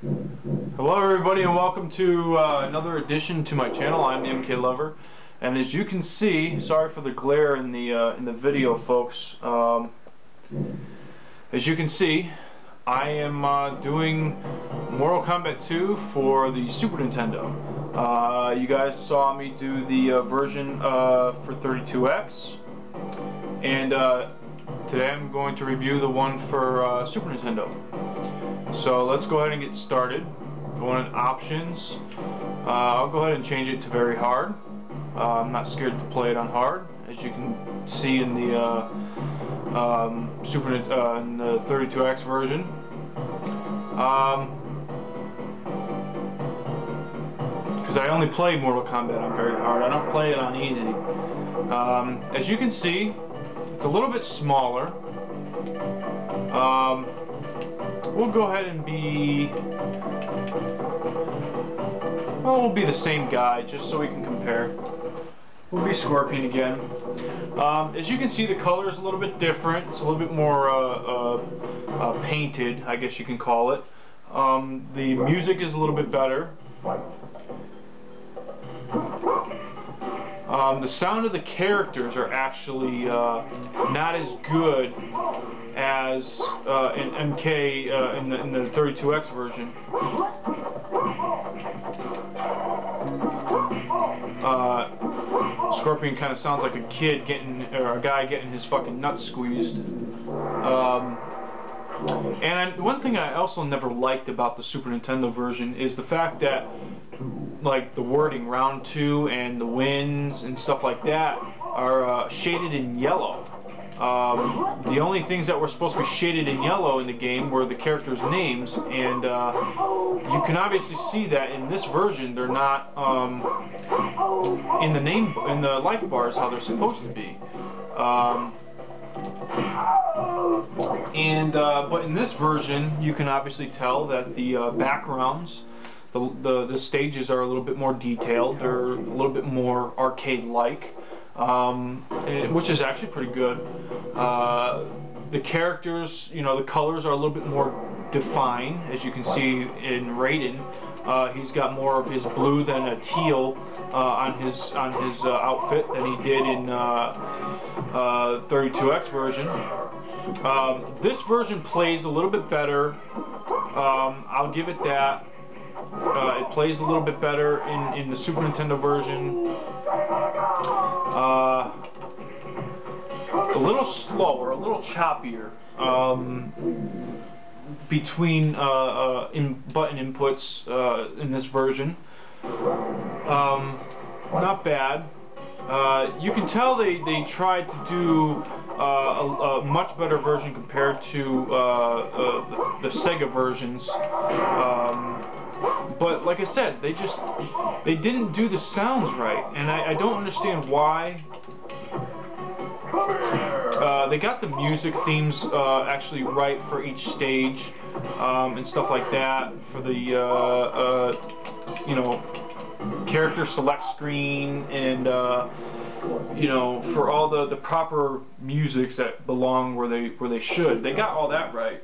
Hello everybody and welcome to another addition to my channel. I'm the MK Lover, and as you can see, sorry for the glare in the video, folks. As you can see, I am doing Mortal Kombat 2 for the Super Nintendo. You guys saw me do the version for 32X, and today I'm going to review the one for Super Nintendo. So let's go ahead and get started. Going in options, I'll go ahead and change it to very hard. I'm not scared to play it on hard, as you can see in the in the 32X version. Because I only play Mortal Kombat on very hard. I don't play it on easy. As you can see, it's a little bit smaller. We'll go ahead and be, well, we'll be the same guy just so we can compare. We'll be Scorpion again. As you can see, the color is a little bit different. It's a little bit more painted, I guess you can call it. The music is a little bit better. The sound of the characters are actually not as good as in MK in the 32X version. Scorpion kind of sounds like a kid getting, or a guy getting his fucking nuts squeezed. And one thing I also never liked about the Super Nintendo version is the fact that, like, the wording round 2 and the wins and stuff like that are shaded in yellow. The only things that were supposed to be shaded in yellow in the game were the characters' names, and you can obviously see that in this version they're not in the life bars how they're supposed to be. But in this version, you can obviously tell that the backgrounds, the stages are a little bit more detailed. They're a little bit more arcade-like, which is actually pretty good. The characters, you know, the colors are a little bit more defined, as you can see in Raiden. He's got more of his blue than a teal on his outfit than he did in 32X version. This version plays a little bit better. I'll give it that. It plays a little bit better in the Super Nintendo version. A little slower, a little choppier between button inputs in this version. Not bad. You can tell they tried to do a much better version compared to the Sega versions. But like I said, they didn't do the sounds right, and I don't understand why. They got the music themes actually right for each stage and stuff like that, for the you know, character select screen, and you know, for all the proper musics that belong where they should. They got all that right.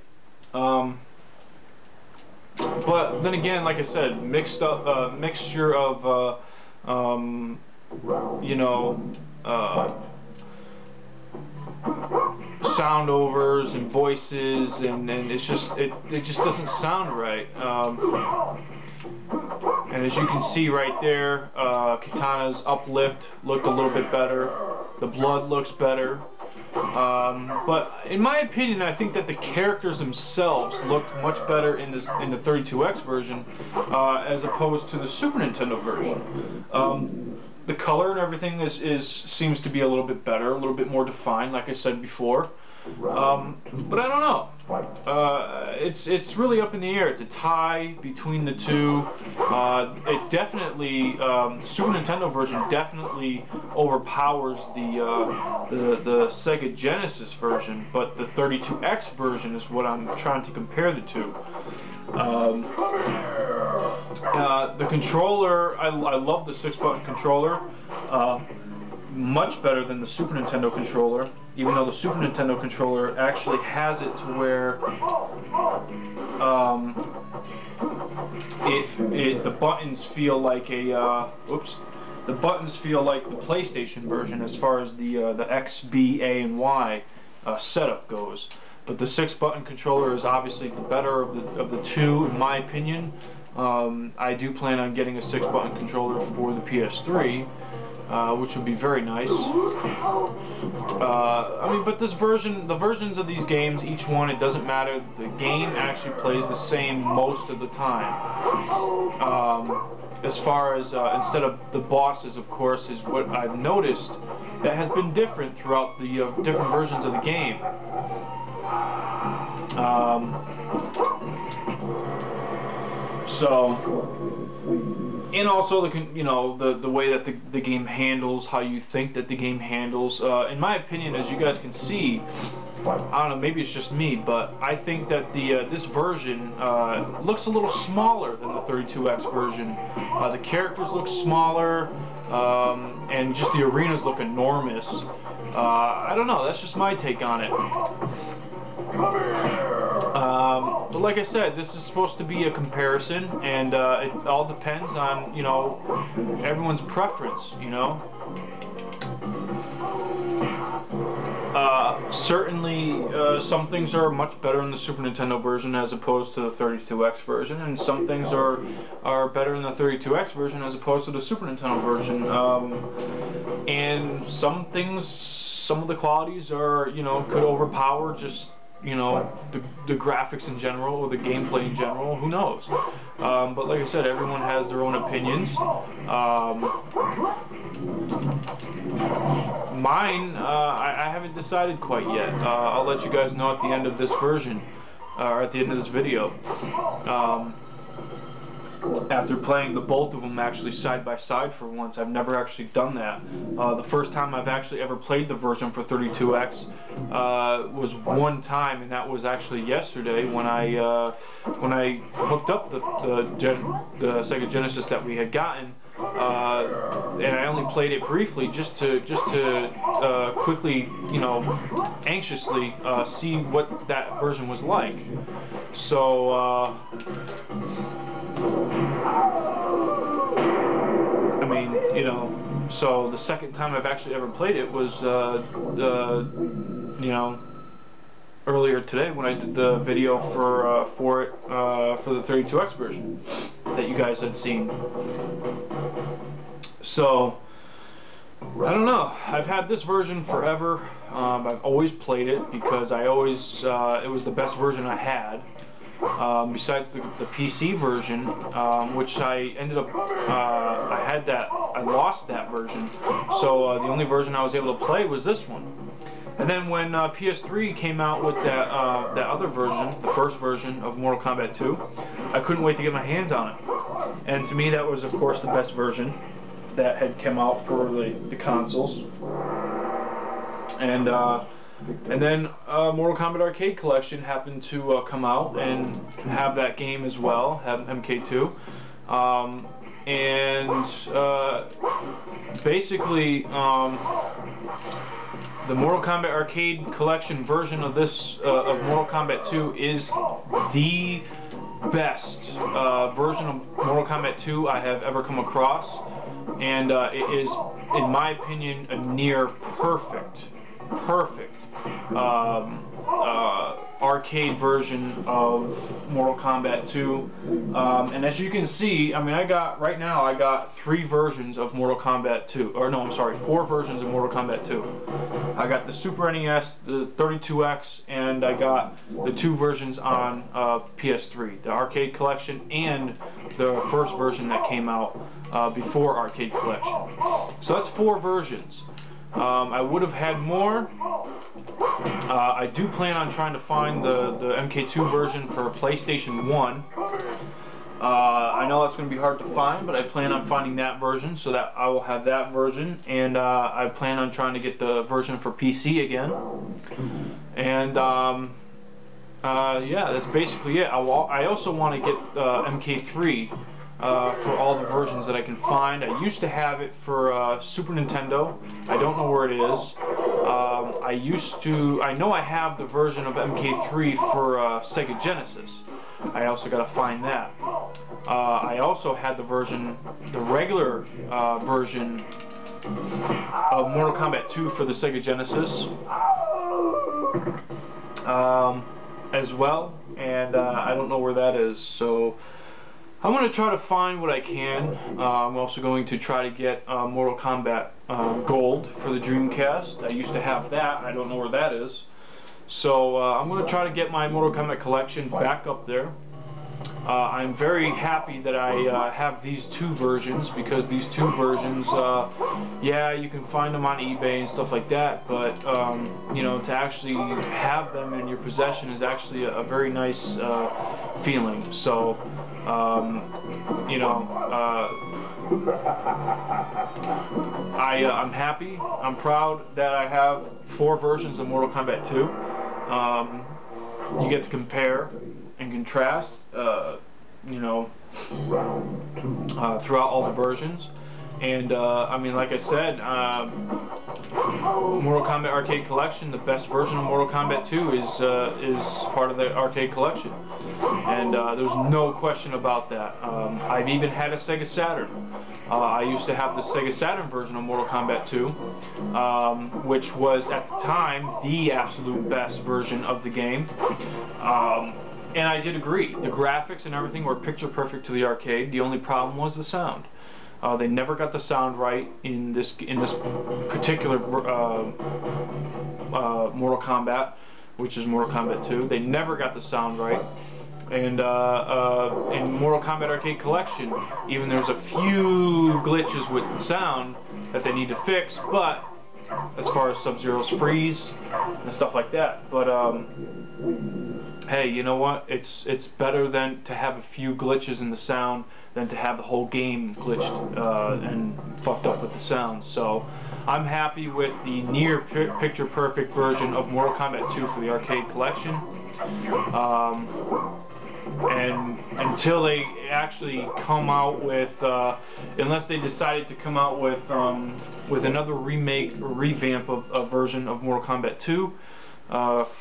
But then again, like I said, mixture of you know, sound overs and voices, and it just doesn't sound right. And as you can see right there, Kitana's uplift looked a little bit better. The blood looks better. But in my opinion, I think that the characters themselves looked much better in the 32X version as opposed to the Super Nintendo version. The color and everything seems to be a little bit better, a little bit more defined, like I said before. But I don't know. It's really up in the air. It's a tie between the two. It definitely, the Super Nintendo version definitely overpowers the Sega Genesis version, but the 32X version is what I'm trying to compare the two. The controller, I love the 6-button controller. Much better than the Super Nintendo controller, even though the Super Nintendo controller actually has it to where buttons feel like a the buttons feel like the PlayStation version as far as the X, B, A, and Y setup goes. But the 6-button controller is obviously the better of the two, in my opinion. I do plan on getting a 6-button controller for the PS3, which would be very nice. I mean, but this version, the versions of these games, each one, it doesn't matter. The game actually plays the same most of the time. As far as instead of the bosses, of course, is what I've noticed that has been different throughout the different versions of the game. And also the way that the game handles, how you think that the game handles. In my opinion, as you guys can see, I don't know, maybe it's just me, but I think that this version looks a little smaller than the 32X version. The characters look smaller, and just the arenas look enormous. I don't know, that's just my take on it. But like I said, this is supposed to be a comparison, and it all depends on, everyone's preference, Certainly, some things are much better in the Super Nintendo version as opposed to the 32X version, and some things are better in the 32X version as opposed to the Super Nintendo version. And some things, some of the qualities are, could overpower just, the graphics in general or the gameplay in general. Who knows? But like I said, everyone has their own opinions. Mine, I haven't decided quite yet. I'll let you guys know at the end of this version, or at the end of this video. After playing both of them actually side by side for once. I've never actually done that. The first time I've actually ever played the version for 32X was one time, and that was actually yesterday when I hooked up the Sega Genesis that we had gotten, and I only played it briefly just to quickly, anxiously see what that version was like. So I mean, so the second time I've actually ever played it was, earlier today when I did the video for it, for the 32X version that you guys had seen. So, I don't know. I've had this version forever. I've always played it because I always, it was the best version I had. Besides the PC version, which I ended up, I lost that version, so the only version I was able to play was this one. And then when PS3 came out with that other version, the first version of Mortal Kombat 2, I couldn't wait to get my hands on it. And to me, that was, of course, the best version that had come out for the consoles. And then Mortal Kombat Arcade Collection happened to come out and have that game as well, have MK2. Basically, the Mortal Kombat Arcade Collection version of this, of Mortal Kombat 2 is the best version of Mortal Kombat 2 I have ever come across. And it is, in my opinion, a near perfect arcade version of Mortal Kombat 2. And as you can see, I mean, right now I got 3 versions of Mortal Kombat 2, or no, I'm sorry, 4 versions of Mortal Kombat 2. I got the Super NES, the 32X, and I got the 2 versions on PS3, the Arcade Collection and the first version that came out before Arcade Collection. So that's 4 versions. I would have had more. I do plan on trying to find the MK2 version for PlayStation 1. I know that's going to be hard to find, but I plan on finding that version so that I will have that version. And I plan on trying to get the version for PC again. And yeah, that's basically it. I also want to get MK3 for all the versions that I can find. I used to have it for Super Nintendo. I don't know where it is. I know I have the version of MK3 for Sega Genesis. I also got to find that. I also had the regular version of Mortal Kombat 2 for the Sega Genesis as well, and I don't know where that is, so I'm going to try to find what I can. I'm also going to try to get Mortal Kombat Gold for the Dreamcast. I used to have that. I don't know where that is. So I'm going to try to get my Mortal Kombat collection back up there. I'm very happy that I have these two versions, because these two versions, yeah, you can find them on eBay and stuff like that, but you know, to actually have them in your possession is actually a very nice feeling. So you know, I'm happy, I'm proud that I have 4 versions of Mortal Kombat 2. You get to compare and contrast, you know, throughout all the versions. And I mean, like I said, Mortal Kombat Arcade Collection, the best version of Mortal Kombat 2 is part of the arcade collection, and there's no question about that. I've even had a Sega Saturn. I used to have the Sega Saturn version of Mortal Kombat 2, which was at the time the absolute best version of the game. And I did agree, the graphics and everything were picture perfect to the arcade. The only problem was the sound. They never got the sound right in this particular Mortal Kombat, which is Mortal Kombat 2. They never got the sound right. And in Mortal Kombat Arcade Collection, even there's a few glitches with the sound that they need to fix, but as far as Sub-Zero's freeze and stuff like that. But hey, you know what? It's better than to have a few glitches in the sound than to have the whole game glitched and fucked up with the sound. So I'm happy with the near picture perfect version of Mortal Kombat 2 for the arcade collection. And until they actually come out with, unless they decided to come out with another remake or revamp of a version of Mortal Kombat 2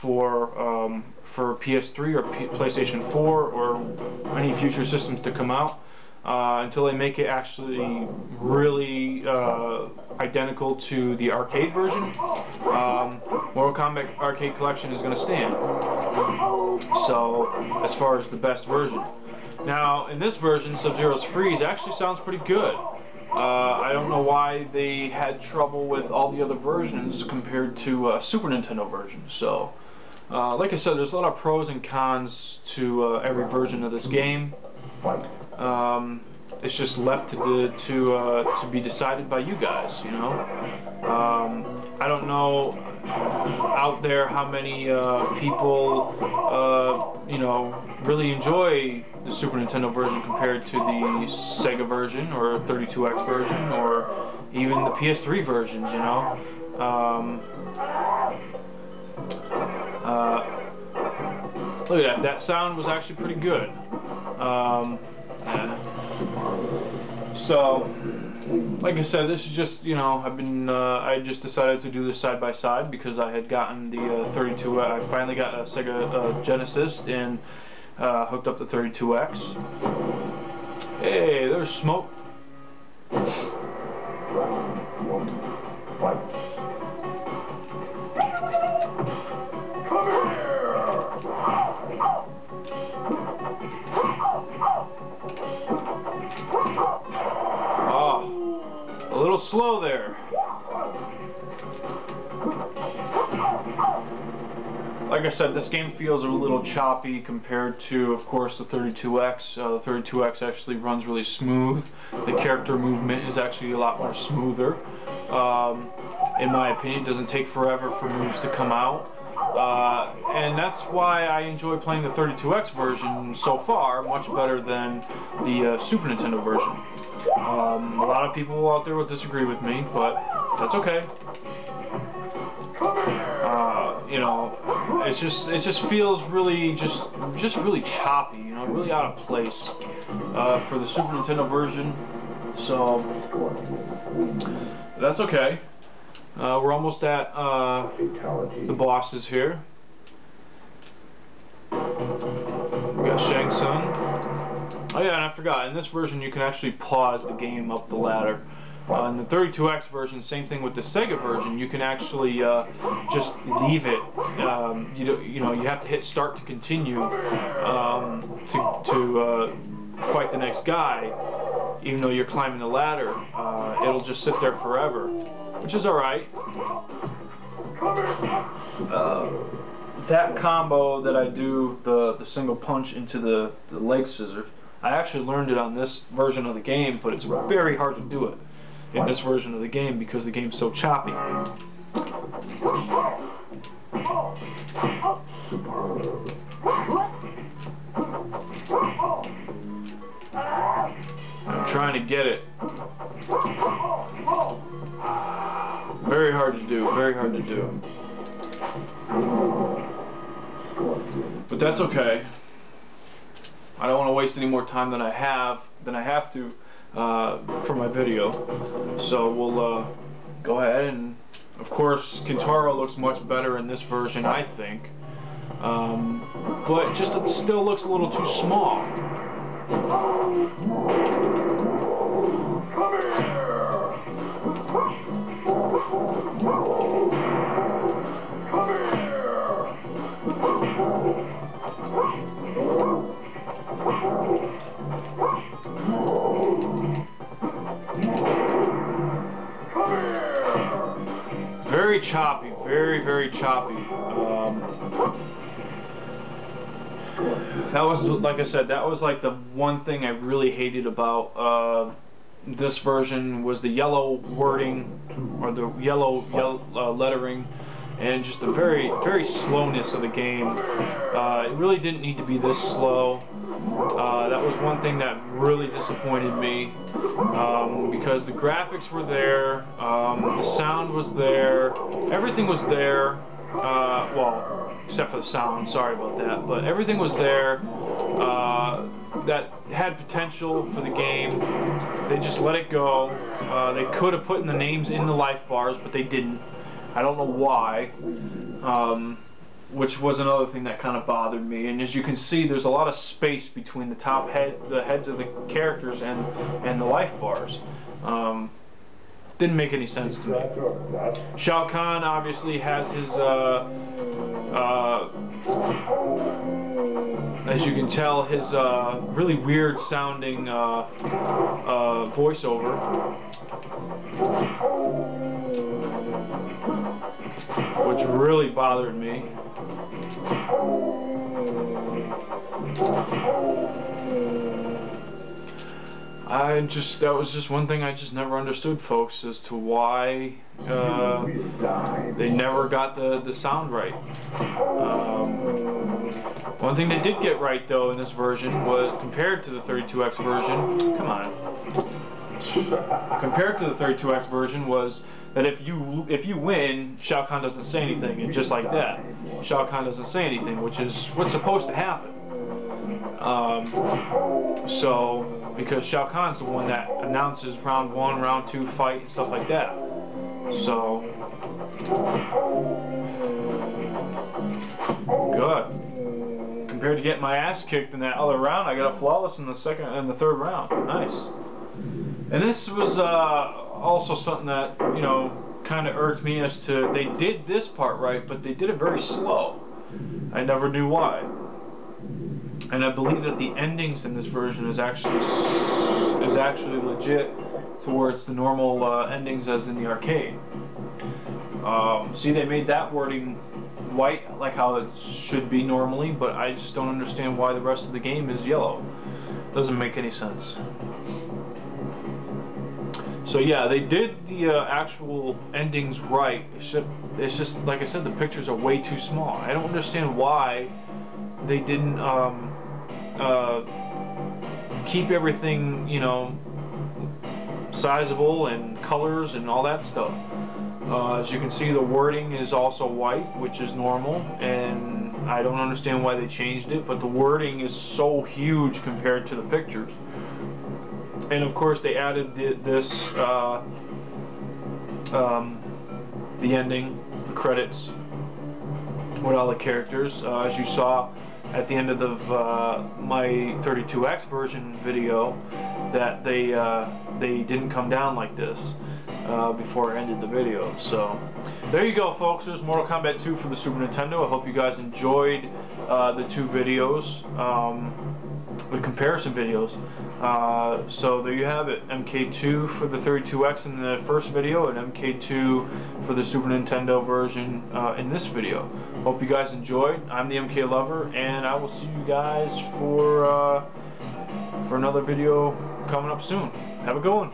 for PS3 or PlayStation 4 or any future systems to come out, until they make it actually really identical to the arcade version, Mortal Kombat Arcade Collection is going to stand. So, as far as the best version. Now, in this version, Sub-Zero's freeze actually sounds pretty good. I don't know why they had trouble with all the other versions compared to Super Nintendo version. So, like I said, there's a lot of pros and cons to every version of this game. It's just left to be decided by you guys, you know. I don't know out there how many people, you know, really enjoy the Super Nintendo version compared to the Sega version or 32X version or even the PS3 versions, you know. Look at that. That sound was actually pretty good. Yeah. So, like I said, this is just, you know, I just decided to do this side by side because I had gotten the 32. I finally got a Sega Genesis and hooked up the 32X. Hey, there's smoke. A little slow there. Like I said, this game feels a little choppy compared to, of course, the 32X. The 32X actually runs really smooth. The character movement is actually a lot more smoother. In my opinion, it doesn't take forever for moves to come out. And that's why I enjoy playing the 32X version so far much better than the Super Nintendo version. A lot of people out there will disagree with me, but that's okay. You know, it just feels really just really choppy, you know, really out of place for the Super Nintendo version. So that's okay. We're almost at the bosses here. We got Shang Tsung. Oh yeah, and I forgot, in this version you can actually pause the game up the ladder. In the 32X version, same thing with the Sega version, you can actually just leave it. You know, you have to hit start to continue to fight the next guy, even though you're climbing the ladder. It'll just sit there forever, which is alright. That combo that I do, the single punch into the leg scissors, I actually learned it on this version of the game, but it's very hard to do it in this version of the game because the game's so choppy. I'm trying to get it. Very hard to do, very hard to do. But that's okay. I don't want to waste any more time than I have to for my video. So we'll go ahead, and of course Kintaro looks much better in this version, I think. But it still looks a little too small. Come here. Come here. Very choppy, very choppy. That was, like I said, that was like the one thing I really hated about this version, was the yellow wording, or the yellow lettering, and just the very slowness of the game. It really didn't need to be this slow. That was one thing that really disappointed me, because the graphics were there, the sound was there, everything was there. Well, except for the sound, sorry about that, but everything was there that had potential for the game. They just let it go. They could have put in the names in the life bars, but they didn't. I don't know why, which was another thing that kind of bothered me. And as you can see, there's a lot of space between the the heads of the characters and the life bars. Didn't make any sense to me. Shao Kahn obviously has his, as you can tell, his really weird sounding voiceover, which really bothered me. That was just one thing I just never understood, folks, as to why they never got the sound right. One thing they did get right, though, in this version was, compared to the 32X version, come on, compared to the 32X version, was that if you win, Shao Kahn doesn't say anything, and just like that, Shao Kahn doesn't say anything, which is what's supposed to happen. So, because Shao Kahn's the one that announces round 1, round 2 fight and stuff like that. So, good. Compared to getting my ass kicked in that other round, I got a flawless in the second and the third round. Nice. And this was also something that, you know, kind of irked me as to, they did this part right, but they did it very slow. I never knew why. And I believe that the endings in this version is actually legit towards the normal endings as in the arcade. See, they made that wording white like how it should be normally, but I just don't understand why the rest of the game is yellow. Doesn't make any sense. So yeah, they did the actual endings right. It's just, like I said, the pictures are way too small. I don't understand why they didn't keep everything, you know, sizable and colors and all that stuff. As you can see, the wording is also white, which is normal, and I don't understand why they changed it, but the wording is so huge compared to the pictures. And of course they added the ending, the credits, with all the characters. As you saw, at the end of my 32X version video that they didn't come down like this before I ended the video. So there you go, folks. There's Mortal Kombat 2 for the Super Nintendo. I hope you guys enjoyed the two videos, the comparison videos. So there you have it, MK2 for the 32X in the first video, and MK2 for the Super Nintendo version in this video. Hope you guys enjoyed. I'm the MK Lover, and I will see you guys for another video coming up soon. Have a good one.